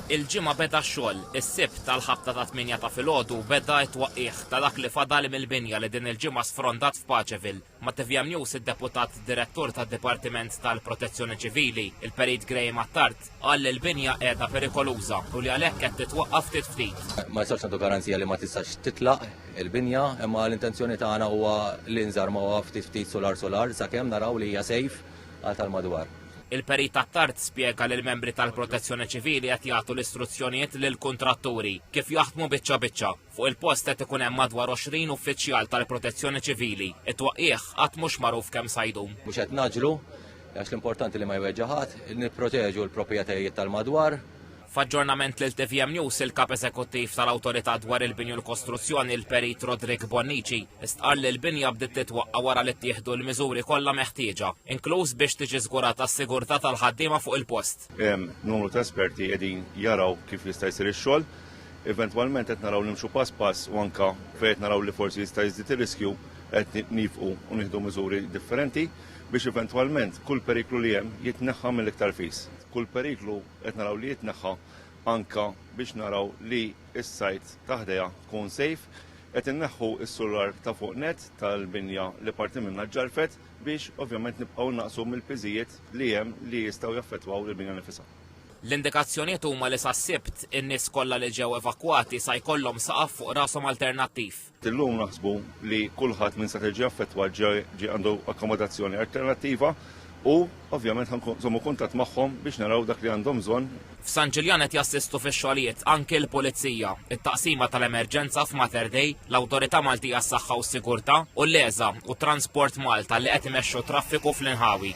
Il-ġimgħa beda x-xogħol, is-sibt tal-ħabta ta' 8 ta' filgħodu beda t-twaqqih ta' dak li fadal mill-binja li din il-ġimgħa sfrondat f'Paċeville. Ma' TVM News id-deputat direttur tad-Dipartiment tal-Protezzjoni Ċivili, il-Perit Graham Attard, qal li l-binja qiegħda perikoluża u li għalhekk qed titwaqqaf ftit ftit. Ma jistax nagħtu garanzija li ma tistax titlaq il-binja, imma l-intenzjoni tagħna huwa li nżarmawha ftit ftit solar sakemm naraw li hija sejf għal tal-madwar. Il-Perit Attard spjega li l-membri tal-Protezzjoni Ċivili qed jagħtu l-istruzzjonijiet lill-kuntratturi kif jaħdmu biċċa biċċa. Fuq il-post qed ikun hemm madwar 20 uffiċjal tal-Protezzjoni Ċivili. It-twaqqih qatt mhux magħruf kemm sajdum. Mhux qed naġlu għax l-importanti li ma jweġġaħat, nipproteġu l-proprjetajiet tal-madwar. F'aġġornament lil TVM News il-kap eżekuttiv tal-awtorità dwar il-binju l-kostruzzjoni il-Perit Rodrik Bonnici istqal li l-binja bdiet titwaqqa wara li ttieħdu l-miżuri kollha meħtieġa, inkluż biex tiġi żgurata s-sigurtà tal-ħaddiema fuq il-post. Hemm numru ta' esperti qegħdin jaraw kif jista' jsir ix-xogħol, eventwalment qed naraw nimxu pass pass u anke fejn naraw li forsi jista' jiżdied ir-riskju qed nifqu u nieħdu miżuri differenti biex eventwalment kull periklu li hemm jitneħħa mill-iktar fis. Kull periklu qed naraw li jitneħħa anka biex naraw li s-sajt taħdejha tkun safe, qed inneħħu s-solar ta' fuq net tal-binja li parti minnha ġarfet biex ovvjament nibqgħu naqsu mill-piżijiet li hemm li jistgħu jaffettwaw il-binja nifisha. L-indikazzjonijiet huma li sas-sibt in-nies kollha li ġew evakwati sa jkollhom saqaf fuq rashom alternattiv. Illum naħsbu li kulħadd minn se tiġi affettwat ġie għandu akkomodazzjoni alternattiva u ovvjament ħanżommu kuntatt magħhom biex naraw dak li għandhom bżonn. F'San Ġiljan qed jassistu fix-xogħlijiet anke l-Pulizija, it-taqsima tal-emerġenza f'Mater Dei, l-Awtorità Maltija għas-Saħħa u s-Sigurtà u l-Leża u Transport Malta li qed imexxu traffiku fl-inħawi.